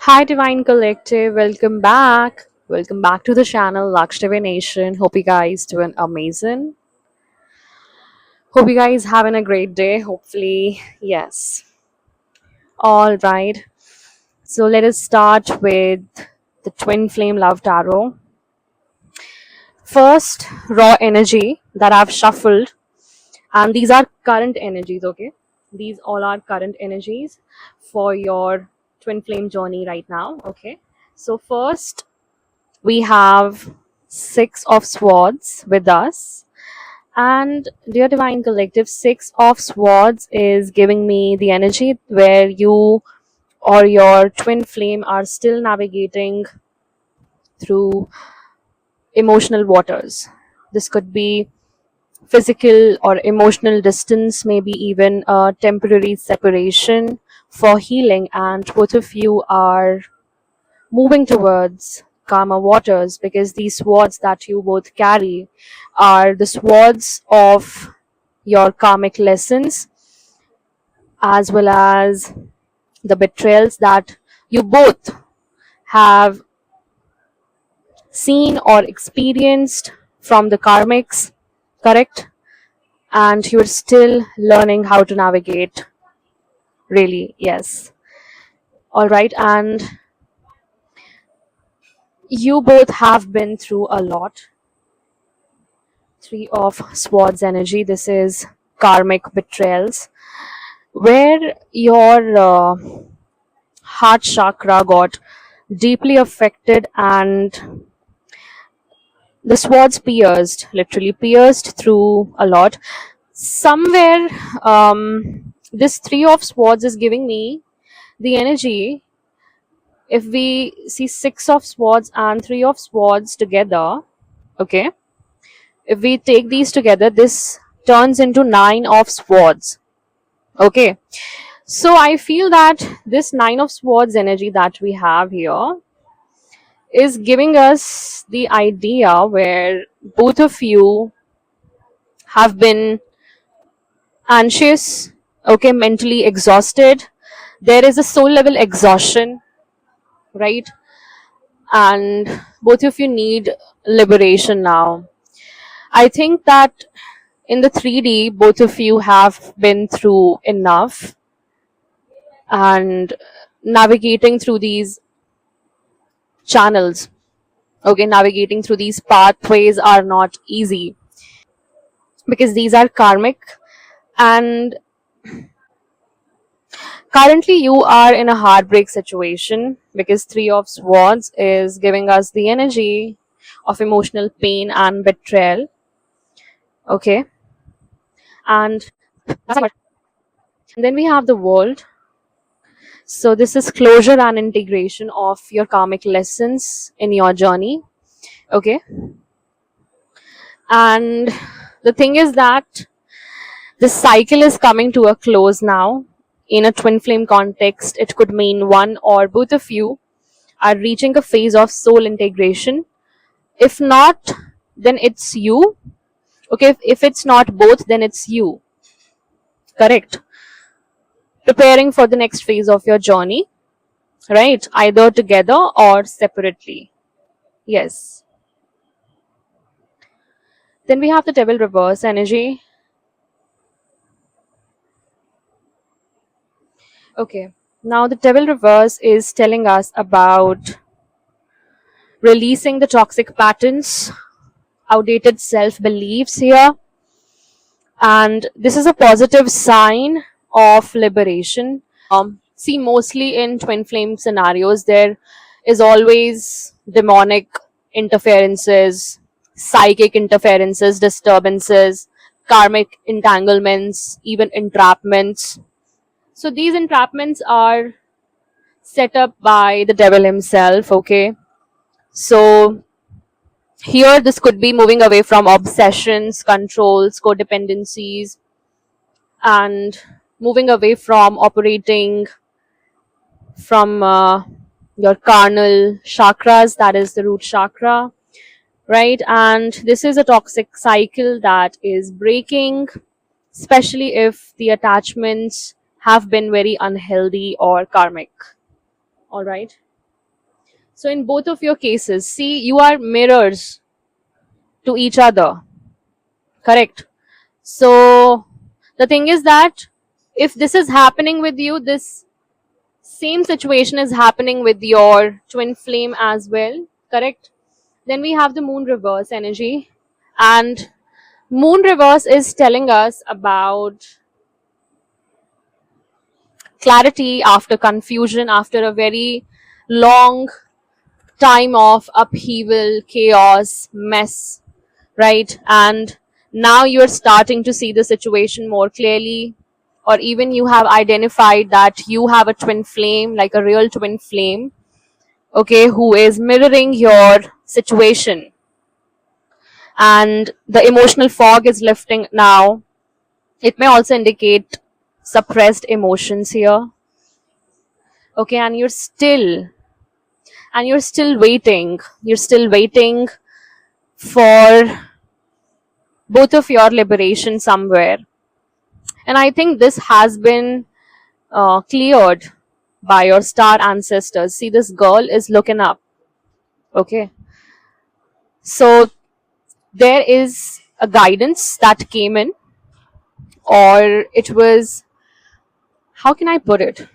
Hi, Divine Collective. Welcome back. Welcome back to the channel Lakshdevi Nation. Hope you guys doing amazing. Hope you guys having a great day. Hopefully, yes. All right. So let us start with the Twin Flame Love Tarot. First, raw energy that I've shuffled, and these are current energies. Okay, these all are current energies for your twin flame journey right now. Okay. So first we have Six of Swords with us. And dear Divine Collective, Six of Swords is giving me the energy where you or your twin flame are still navigating through emotional waters. This could be physical or emotional distance, maybe even a temporary separation for healing, and both of you are moving towards calmer waters because these swords that you both carry are the swords of your karmic lessons as well as the betrayals that you both have seen or experienced from the karmics, correct? And you're still learning how to navigate, really, yes. All right, and you both have been through a lot. Three of Swords energy. This is karmic betrayals, where your heart chakra got deeply affected, and the swords pierced, literally pierced through a lot. Somewhere, this Three of Swords is giving me the energy. If we see Six of Swords and Three of Swords together, okay, if we take these together, this turns into Nine of Swords. Okay, so I feel that this Nine of Swords energy that we have here is giving us the idea where both of you have been anxious, okay, mentally exhausted. There is a soul level exhaustion, right? And both of you need liberation now. I think that in the 3D, both of you have been through enough, and navigating through these channels, okay, navigating through these pathways are not easy because these are karmic. And currently you are in a heartbreak situation because Three of Swords is giving us the energy of emotional pain and betrayal, okay. And then we have the World. So this is closure and integration of your karmic lessons in your journey, okay. And the thing is that this cycle is coming to a close now. In a twin flame context, it could mean one or both of you are reaching a phase of soul integration. If not, then it's you. Okay, if it's not both, then it's you. Correct. Preparing for the next phase of your journey, right? Either together or separately. Yes. Then we have the Devil reverse energy. Okay. Now the Devil reverse is telling us about releasing the toxic patterns, outdated self beliefs here. And this is a positive sign of liberation. See, mostly in twin flame scenarios, there is always demonic interferences, psychic interferences, disturbances, karmic entanglements, even entrapments. So these entrapments are set up by the devil himself, okay. So here this could be moving away from obsessions, controls, codependencies, and moving away from operating from your carnal chakras, that is the root chakra, right? And this is a toxic cycle that is breaking, especially if the attachments have been very unhealthy or karmic. All right. So in both of your cases, see, you are mirrors to each other, correct? So the thing is that if this is happening with you, this same situation is happening with your twin flame as well, correct? Then we have the moon reverse energy, and moon reverse is telling us about clarity after confusion, after a very long time of upheaval, chaos, mess, right? And now you're starting to see the situation more clearly, or even you have identified that you have a twin flame, like a real twin flame, okay, who is mirroring your situation. And the emotional fog is lifting now. It may also indicate suppressed emotions here, okay, and you're still waiting. You're still waiting for both of your liberation somewhere. And I think this has been cleared by your star ancestors. See, this girl is looking up. Okay. So there is a guidance that came in, or it was, how can I put it?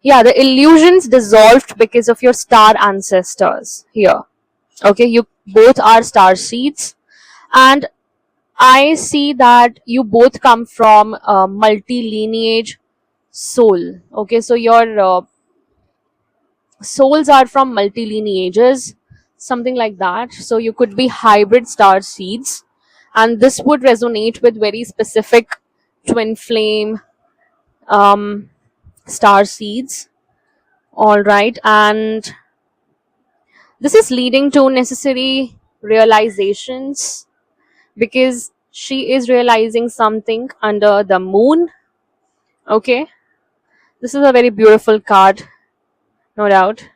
Yeah, the illusions dissolved because of your star ancestors here. Okay, you both are star seeds, and I see that you both come from a multi lineage soul. Okay, so your souls are from multi lineages, something like that. So you could be hybrid star seeds, and this would resonate with very specific twin flame star seeds. All right, and this is leading to necessary realizations because she is realizing something under the moon. Okay, this is a very beautiful card, no doubt.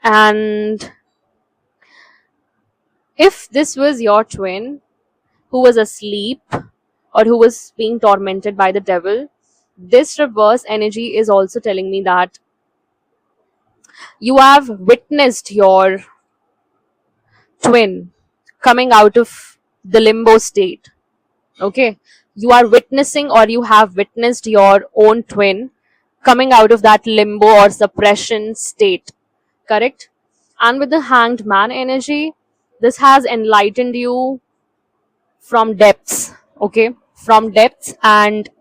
And if this was your twin who was asleep or who was being tormented by the devil, this reverse energy is also telling me that you have witnessed your twin coming out of the limbo state. Okay, you are witnessing, or you have witnessed your own twin coming out of that limbo or suppression state, correct? And with the hanged man energy, this has enlightened you from depths, okay, from depths, and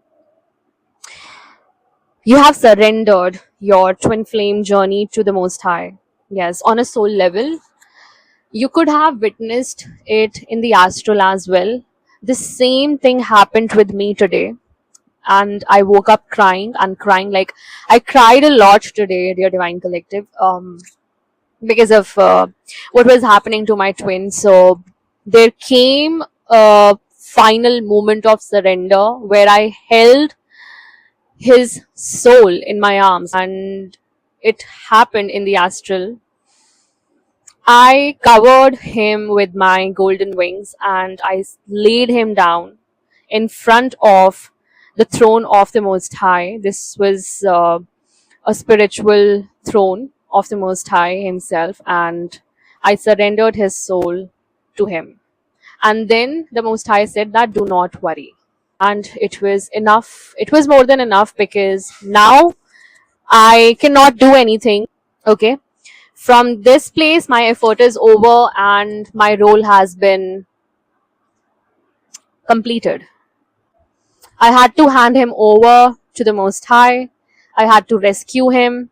you have surrendered your twin flame journey to the Most High. Yes, on a soul level, you could have witnessed it in the astral as well. The same thing happened with me today, and I woke up crying and crying. Like, I cried a lot today, dear Divine Collective, because of what was happening to my twin. So there came a final moment of surrender where I held his soul in my arms, and it happened in the astral. I covered him with my golden wings and I laid him down in front of the throne of the Most High. This was a spiritual throne of the Most High Himself, and I surrendered his soul to Him. And then the Most High said that do not worry. And it was enough. It was more than enough because now I cannot do anything. Okay. From this place, my effort is over and my role has been completed. I had to hand him over to the Most High. I had to rescue him.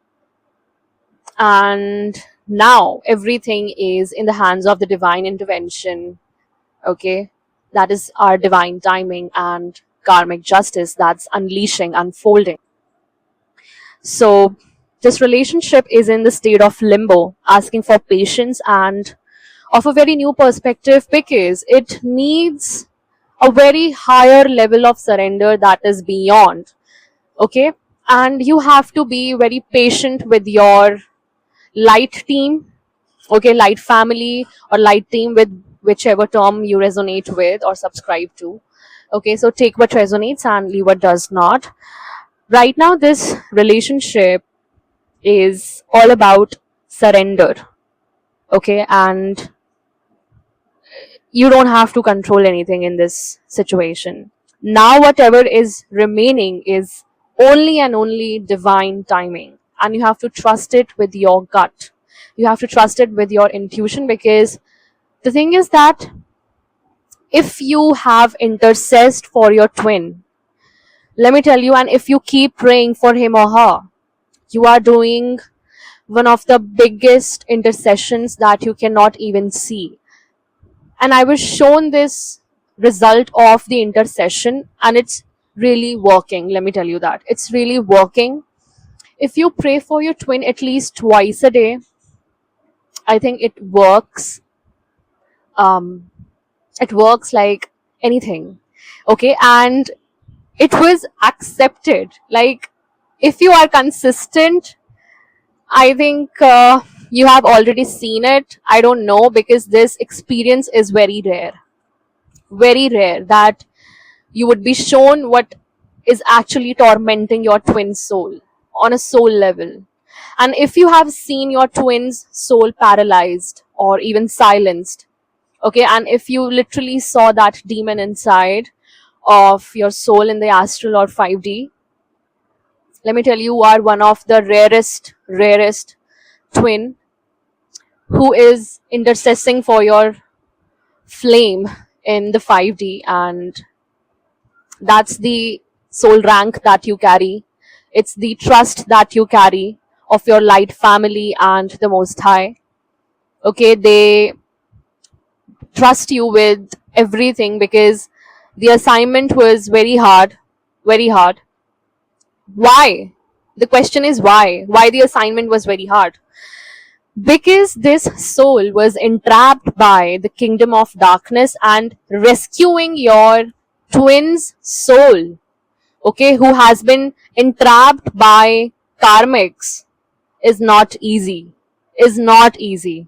And now everything is in the hands of the divine intervention. Okay. That is our divine timing and karmic justice that's unleashing, unfolding. So this relationship is in the state of limbo, asking for patience and of a very new perspective because it needs a very higher level of surrender that is beyond. Okay. And you have to be very patient with your light team, okay, light family or light team, with whichever term you resonate with or subscribe to. Okay, so take what resonates and leave what does not. Right now, this relationship is all about surrender. Okay, and you don't have to control anything in this situation. Now, whatever is remaining is only and only divine timing, and you have to trust it with your gut. You have to trust it with your intuition, because the thing is that if you have intercessed for your twin, let me tell you, and if you keep praying for him or her, you are doing one of the biggest intercessions that you cannot even see. And I was shown this result of the intercession, and it's really working. Let me tell you that it's really working. If you pray for your twin at least twice a day, I think it works. um it works like anything. Okay, and it was accepted. Like, if you are consistent, I think you have already seen it. I don't know, because this experience is very rare that you would be shown what is actually tormenting your twin soul on a soul level. And if you have seen your twin's soul paralyzed or even silenced, okay, and if you literally saw that demon inside of your soul in the astral or 5D, let me tell you, you are one of the rarest twin who is intercessing for your flame in the 5D. And that's the soul rank that you carry. It's the trust that you carry of your light family and the Most High. Okay, they trust you with everything, because the assignment was very hard, very hard. Why? The question is why? Why the assignment was very hard? Because this soul was entrapped by the kingdom of darkness, and rescuing your twin's soul, okay, who has been entrapped by karmics, is not easy. Is not easy.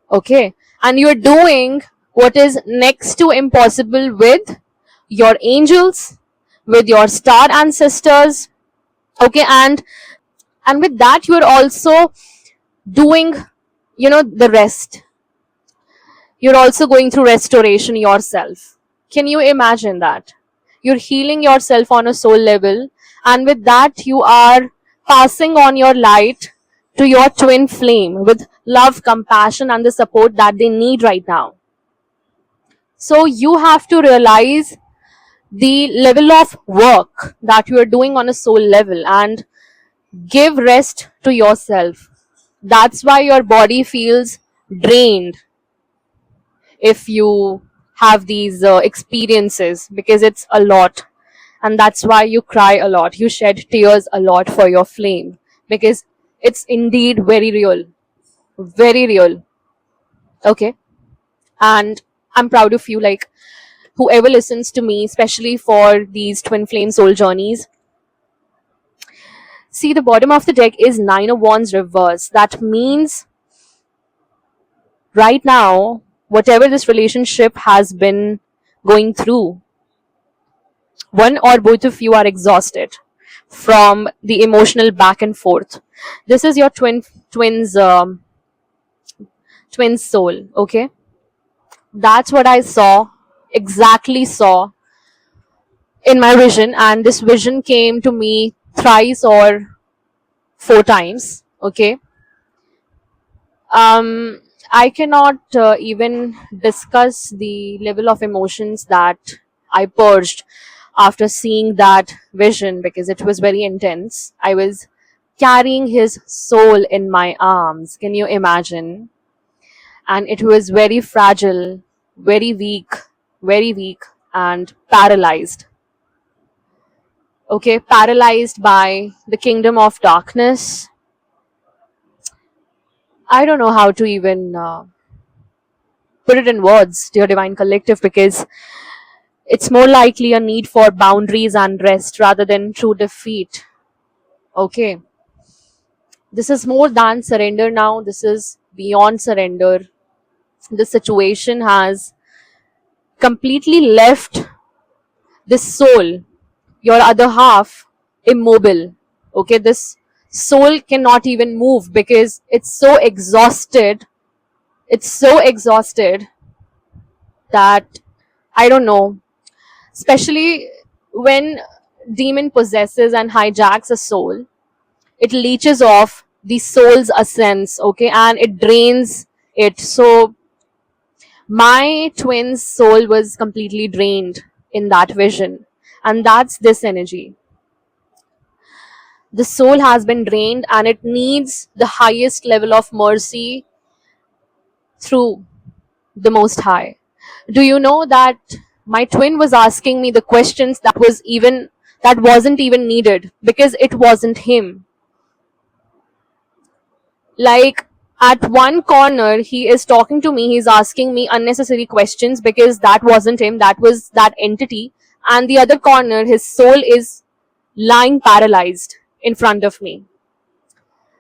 Okay, and you're doing what is next to impossible with your angels, with your star ancestors. Okay, and with that you're also doing, the rest. You're also going through restoration yourself. Can you imagine that? You're healing yourself on a soul level, and with that you are passing on your light to your twin flame with love, compassion, and the support that they need right now. So you have to realize the level of work that you are doing on a soul level, and give rest to yourself. That's why your body feels drained if you have these experiences, because it's a lot. And that's why you cry a lot, you shed tears a lot for your flame, because it's indeed very real, very real. Okay, and I'm proud of you, like, whoever listens to me, especially for these twin flame soul journeys. See, the bottom of the deck is Nine of Wands reverse. That means right now, whatever this relationship has been going through, one or both of you are exhausted from the emotional back and forth. This is your twin's soul. Okay, that's what I saw, exactly saw in my vision, and this vision came to me thrice or four times. Okay, I cannot even discuss the level of emotions that I purged after seeing that vision, because it was very intense. I was carrying his soul in my arms. Can you imagine? And it was very fragile, very weak, and paralyzed. Okay, paralyzed by the kingdom of darkness. I don't know how to even put it in words, dear Divine Collective, because it's more likely a need for boundaries and rest rather than true defeat. Okay, this is more than surrender now, this is beyond surrender. The situation has completely left this soul, your other half, immobile. Okay, this soul cannot even move because it's so exhausted. It's so exhausted that, I don't know, especially when demon possesses and hijacks a soul, it leeches off the soul's essence, okay, and it drains it. So my twin's soul was completely drained in that vision, and that's this energy. The soul has been drained and it needs the highest level of mercy through the Most High. Do you know that my twin was asking me the questions that wasn't even needed because it wasn't him. Like, at one corner he is talking to me, he's asking me unnecessary questions because that wasn't him, that was that entity. And the other corner, his soul is lying paralyzed in front of me.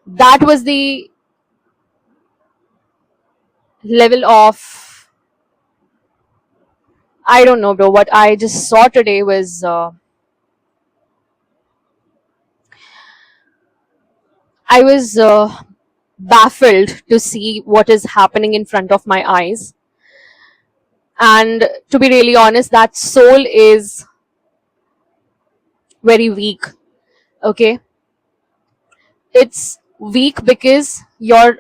That was the level of, I don't know, bro. What I just saw today was I was baffled to see what is happening in front of my eyes. And to be really honest, that soul is very weak. Okay, it's weak because your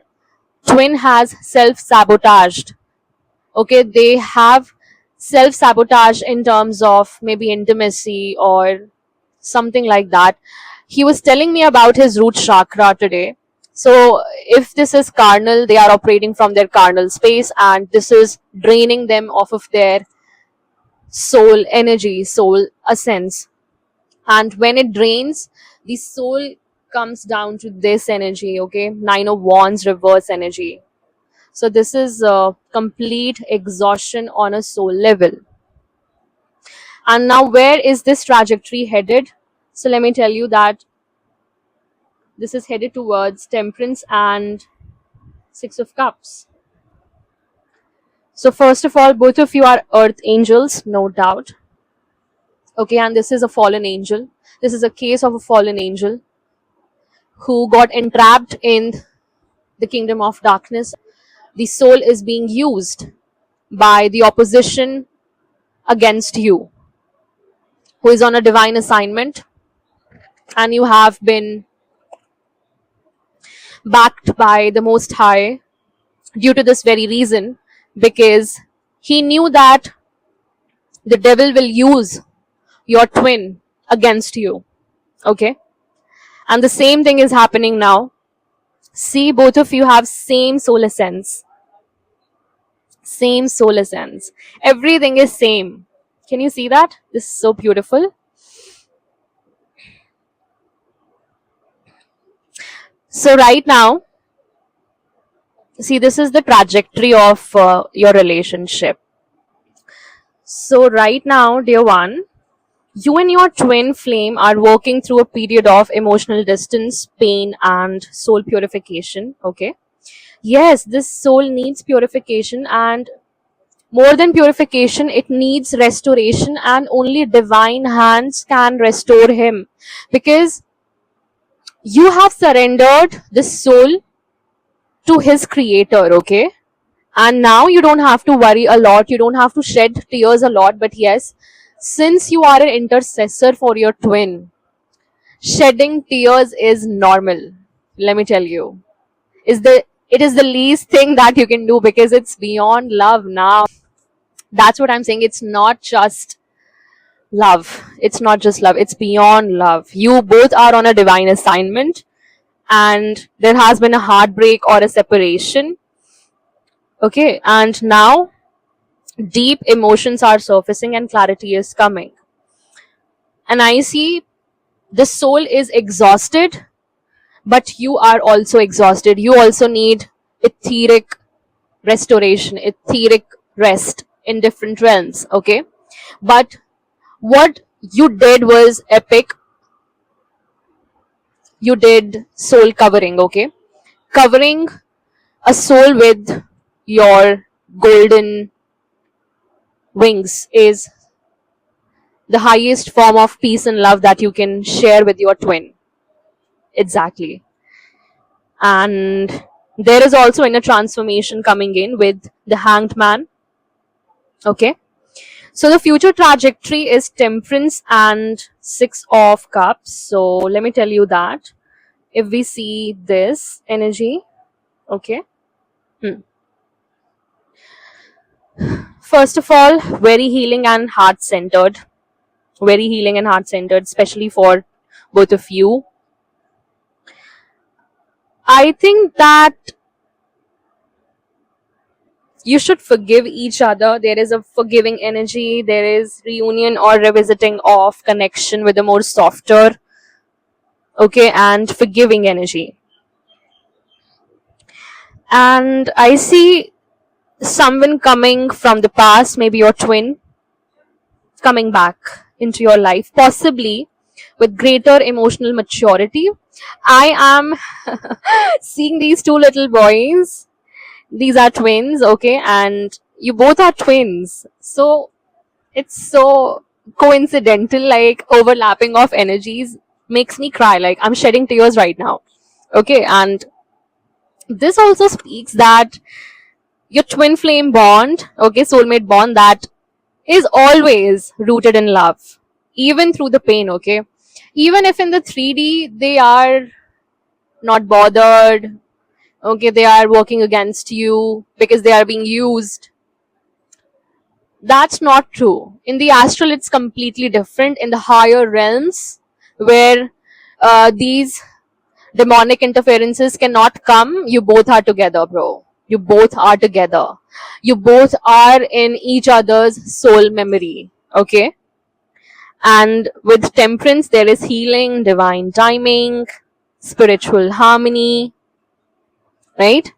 twin has self-sabotaged. Okay, they have self-sabotage in terms of maybe intimacy or something like that. He was telling me about his root chakra today. So if this is carnal, they are operating from their carnal space, and this is draining them off of their soul energy, soul essence. And when it drains, the soul comes down to this energy, okay, 9 of Wands reverse energy. So this is complete exhaustion on a soul level. And now where is this trajectory headed? So let me tell you that this is headed towards Temperance and Six of Cups. So first of all, both of you are earth angels, no doubt. Okay, and this is a fallen angel. This is a case of a fallen angel who got entrapped in the kingdom of darkness. The soul is being used by the opposition against you, who is on a divine assignment, and you have been backed by the Most High due to this very reason, because he knew that the devil will use your twin against you. Okay, and the same thing is happening now. See, both of you have same soul essence, same soul essence, everything is same. Can you see that? This is so beautiful. So right now, see, this is the trajectory of your relationship. So right now, dear one, you and your twin flame are working through a period of emotional distance, pain, and soul purification. Okay, yes, this soul needs purification, and more than purification, it needs restoration, and only divine hands can restore him, because you have surrendered this soul to his creator. Okay, and now you don't have to worry a lot, you don't have to shed tears a lot. But yes, since you are an intercessor for your twin, shedding tears is normal. Let me tell you, it is the least thing that you can do, because it's beyond love now. That's what I'm saying. It's not just love, it's not just love, it's beyond love. You both are on a divine assignment, and there has been a heartbreak or a separation. Okay, and now deep emotions are surfacing and clarity is coming. And I see the soul is exhausted, but you are also exhausted. You also need etheric restoration, etheric rest in different realms. Okay, but what you did was epic. You did soul covering. Okay, covering a soul with your golden wings is the highest form of peace and love that you can share with your twin. Exactly. And there is also inner transformation coming in with the Hanged Man. Okay, so the future trajectory is Temperance and Six of Cups. So let me tell you that if we see this energy, okay, first of all, very healing and heart centered, very healing and heart centered, especially for both of you. I think that you should forgive each other. There is a forgiving energy, there is reunion or revisiting of connection with a more softer, okay, and forgiving energy. And I see someone coming from the past, maybe your twin, coming back into your life, possibly with greater emotional maturity. I am seeing these two little boys. These are twins, okay, and you both are twins. So it's so coincidental, like overlapping of energies makes me cry. Like I'm shedding tears right now. Okay, and this also speaks that your twin flame bond, okay, soulmate bond, that is always rooted in love, even through the pain, okay? Even if in the 3D they are not bothered, okay, they are working against you because they are being used. That's not true. In the astral, it's completely different. In the higher realms, where these demonic interferences cannot come, you both are together, bro. You both are together. You both are in each other's soul memory, okay? And with Temperance, there is healing, divine timing, spiritual harmony, right?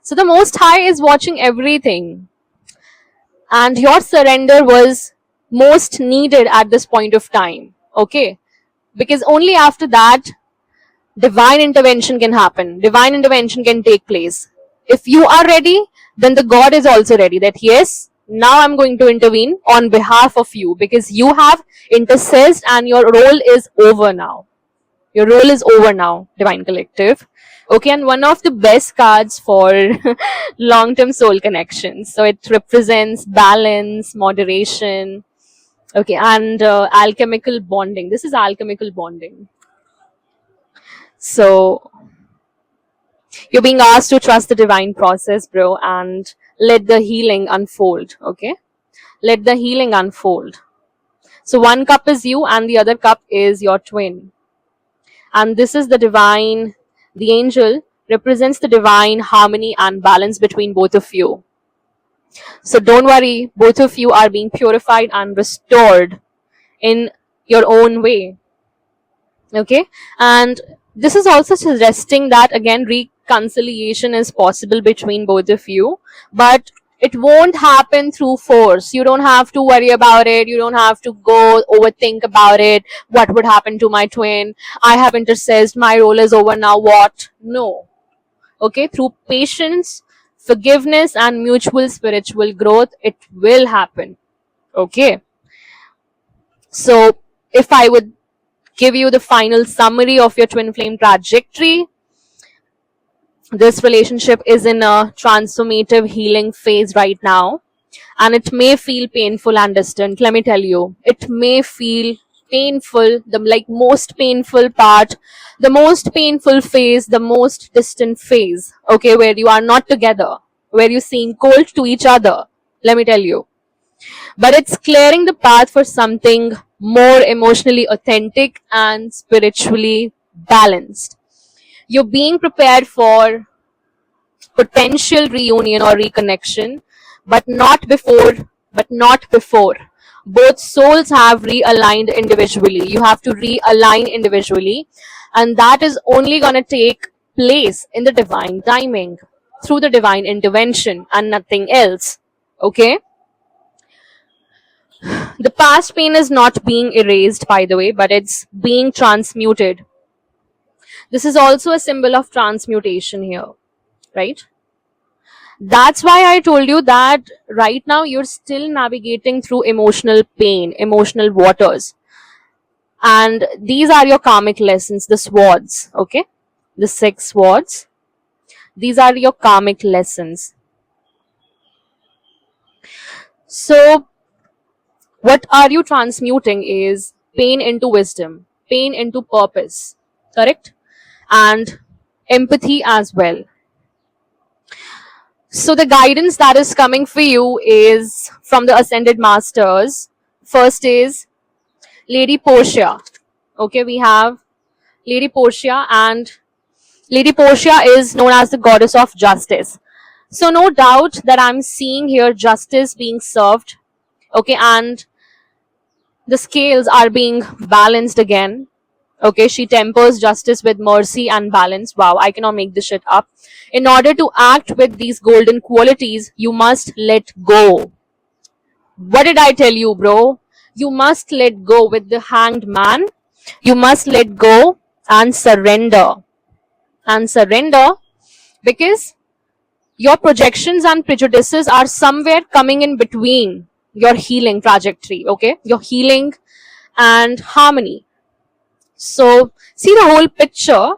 So the Most High is watching everything, and your surrender was most needed at this point of time, okay? Because only after that, divine intervention can happen, divine intervention can take place. If you are ready, then the God is also ready, that yes, now I'm going to intervene on behalf of you, because you have intercessed and your role is over now. Your role is over now, Divine Collective. Okay, and one of the best cards for long term soul connections. So it represents balance, moderation, okay, and alchemical bonding. This is alchemical bonding. So you're being asked to trust the divine process, bro, and let the healing unfold, okay? Let the healing unfold. So one cup is you, and the other cup is your twin. And this is the divine, the angel represents the divine harmony and balance between both of you. So don't worry, both of you are being purified and restored in your own way. Okay, and this is also suggesting that again reconciliation is possible between both of you, but it won't happen through force. You don't have to worry about it, you don't have to go overthink about it. What would happen to my twin? I have intercessed, my role is over now, what? No. Okay, through patience, forgiveness, and mutual spiritual growth, it will happen. Okay, so if I would give you the final summary of your twin flame trajectory, this relationship is in a transformative healing phase right now, and it may feel painful and distant. Let me tell you, it may feel painful, the like most painful part, the most painful phase, the most distant phase, okay, where you are not together, where you seem cold to each other. Let me tell you, but it's clearing the path for something more emotionally authentic and spiritually balanced. You're being prepared for potential reunion or reconnection, but not before. But not before. Both souls have realigned individually. You have to realign individually, and that is only going to take place in the divine timing, through the divine intervention, and nothing else. Okay? The past pain is not being erased, by the way, but it's being transmuted. This is also a symbol of transmutation here, right? That's why I told you that right now you're still navigating through emotional pain, emotional waters. And these are your karmic lessons, the swords, okay? The 6 swords. These are your karmic lessons. So, what are you transmuting is pain into wisdom, pain into purpose, correct? And empathy as well. So, the guidance that is coming for you is from the Ascended Masters. First is Lady Portia. Okay, we have Lady Portia, and Lady Portia is known as the goddess of justice. So, no doubt that I'm seeing here justice being served. Okay, and the scales are being balanced again. Okay, she tempers justice with mercy and balance. Wow, I cannot make this shit up. In order to act with these golden qualities, you must let go. What did I tell you, bro? You must let go with the hanged man. You must let go and surrender. And surrender because your projections and prejudices are somewhere coming in between your healing trajectory, okay? Your healing and harmony. So, see the whole picture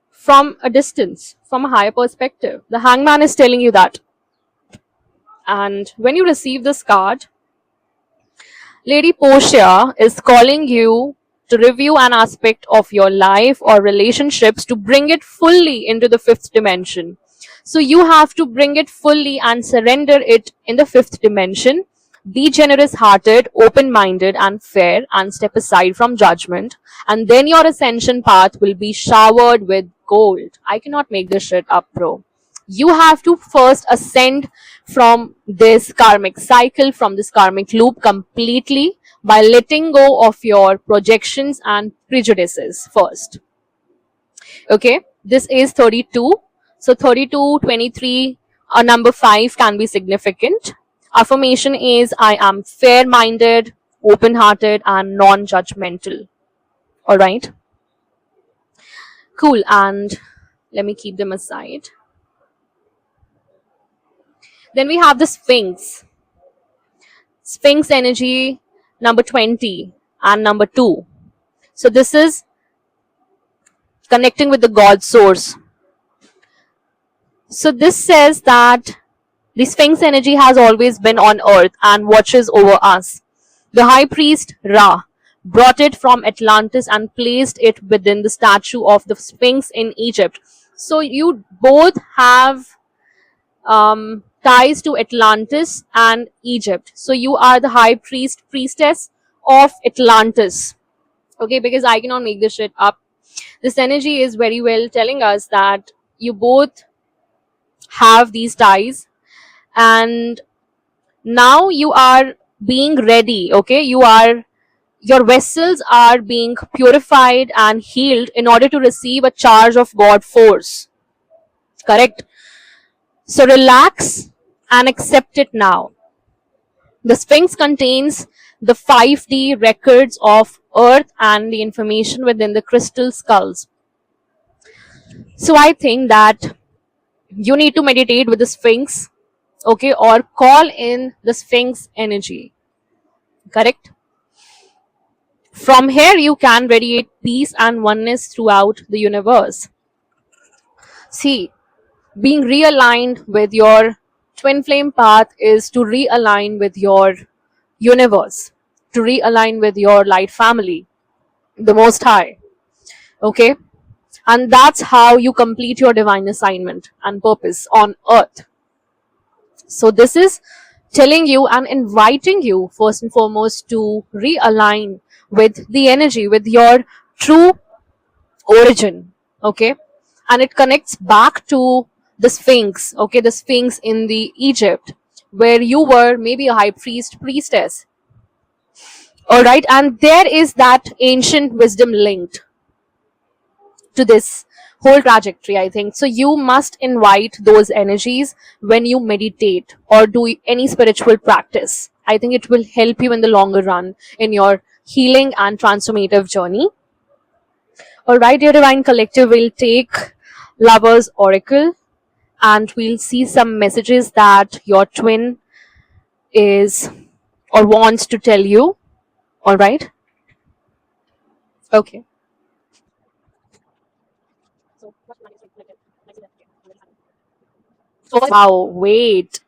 from a distance, from a higher perspective. The hangman is telling you that. And when you receive this card, Lady Portia is calling you to review an aspect of your life or relationships to bring it fully into the fifth dimension. So you have to bring it fully and surrender it in the fifth dimension. Be generous hearted, open minded, and fair, and step aside from judgment. And then your ascension path will be showered with gold. I cannot make this shit up, bro. You have to first ascend from this karmic cycle, from this karmic loop completely by letting go of your projections and prejudices first. Okay, this is 32. So 32, 23, number 5 can be significant. Affirmation is I am fair minded, open hearted, and non judgmental. All right, cool. And let me keep them aside. Then we have the Sphinx. Sphinx energy number 20 and number 2. So this is connecting with the God source. So this says that the Sphinx energy has always been on earth and watches over us. The high priest Ra brought it from Atlantis and placed it within the statue of the Sphinx in Egypt. So you both have ties to Atlantis and Egypt. So you are the high priestess of Atlantis. Okay, because I cannot make this shit up. This energy is very well telling us that you both have these ties, and now you are being ready. Okay, your vessels are being purified and healed in order to receive a charge of God force. Correct? So relax and accept it now. The Sphinx contains the 5D records of Earth and the information within the crystal skulls. So I think that you need to meditate with the Sphinx, okay, or call in the Sphinx energy. Correct? From here, you can radiate peace and oneness throughout the universe. See, being realigned with your twin flame path is to realign with your universe, to realign with your light family, the Most High. Okay? And that's how you complete your divine assignment and purpose on earth. So, this is telling you and inviting you, first and foremost, to realign with the energy, with your true origin. Okay? And it connects back to the Sphinx, okay? The Sphinx in the Egypt, where you were maybe a high priestess. All right, and there is that ancient wisdom linked to this whole trajectory, I think. So you must invite those energies when you meditate or do any spiritual practice. I think it will help you in the longer run in your healing and transformative journey. All right, dear Divine Collective, we'll take Lover's Oracle and we'll see some messages that your twin is or wants to tell you. All right. Okay. Wow, wait.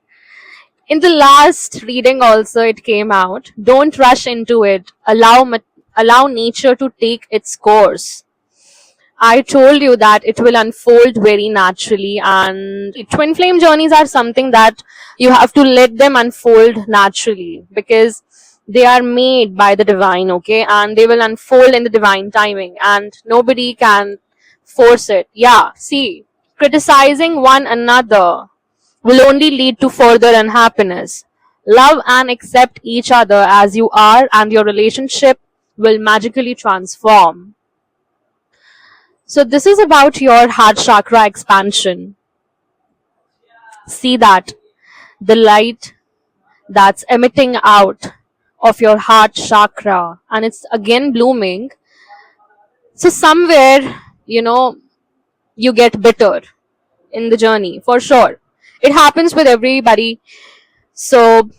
In the last reading also it came out, don't rush into it. Allow nature to take its course. I told you that it will unfold very naturally, and twin flame journeys are something that you have to let them unfold naturally because they are made by the divine, okay? And they will unfold in the divine timing, and nobody can force it. Yeah, see, criticizing one another will only lead to further unhappiness. Love and accept each other as you are, and your relationship will magically transform. So, this is about your heart chakra expansion. See that the light that's emitting out of your heart chakra and it's again blooming. So, somewhere, you get bitter in the journey for sure. It happens with everybody. So,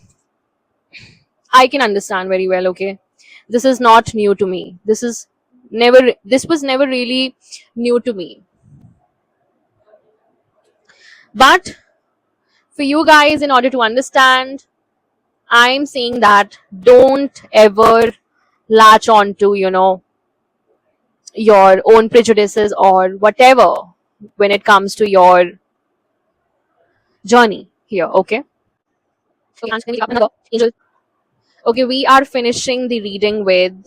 I can understand very well, okay? This is not new to me. This was never really new to me. But for you guys, in order to understand, I'm saying that don't ever latch on to, your own prejudices or whatever when it comes to your journey here, okay? Angel. Okay, we are finishing the reading with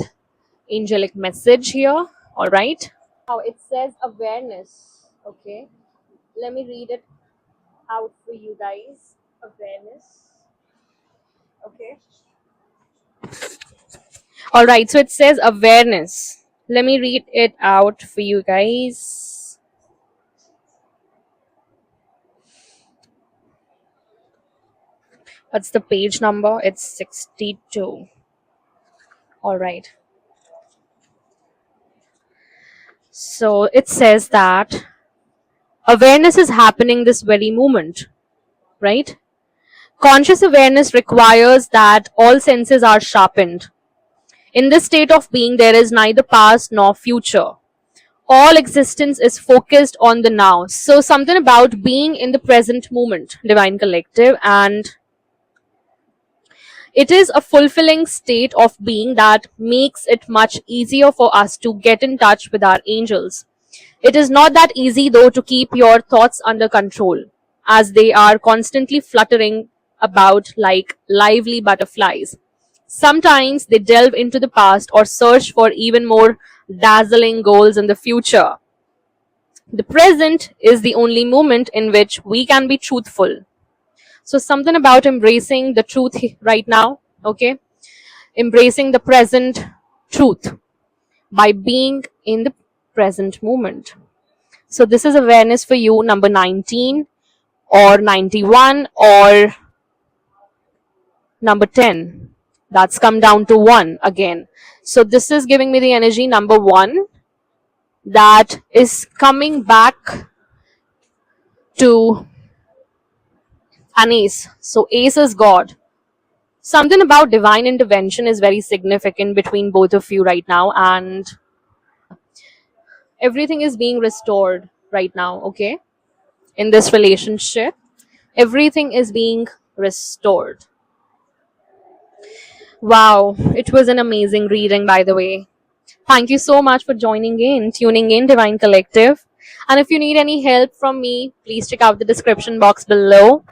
angelic message here, all right? Now it says awareness, okay? Let me read it out for you guys. Awareness, okay? All right, so it says awareness. Let me read it out for you guys. What's the page number? It's 62. All right. So it says that awareness is happening this very moment, right? Conscious awareness requires that all senses are sharpened. In this state of being, there is neither past nor future. All existence is focused on the now. So, something about being in the present moment, Divine Collective, and it is a fulfilling state of being that makes it much easier for us to get in touch with our angels. It is not that easy, though, to keep your thoughts under control, as they are constantly fluttering about like lively butterflies. Sometimes they delve into the past or search for even more dazzling goals in the future. The present is the only moment in which we can be truthful. So, something about embracing the truth right now, okay? Embracing the present truth by being in the present moment. So, this is awareness for you, number 19 or 91 or number 10. That's come down to 1 again. So, this is giving me the energy number 1 that is coming back to an ace. So, ace is God. Something about divine intervention is very significant between both of you right now, and everything is being restored right now, okay? In this relationship, everything is being restored. Wow, it was an amazing reading, by the way. Thank you so much for tuning in, Divine Collective. And if you need any help from me, please check out the description box below.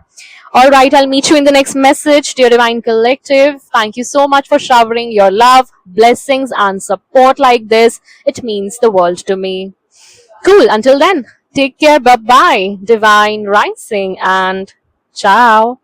All right, I'll meet you in the next message, dear Divine Collective. Thank you so much for showering your love, blessings, and support like this. It means the world to me. Cool. Until then, take care. Bye bye. Divine Rising and ciao.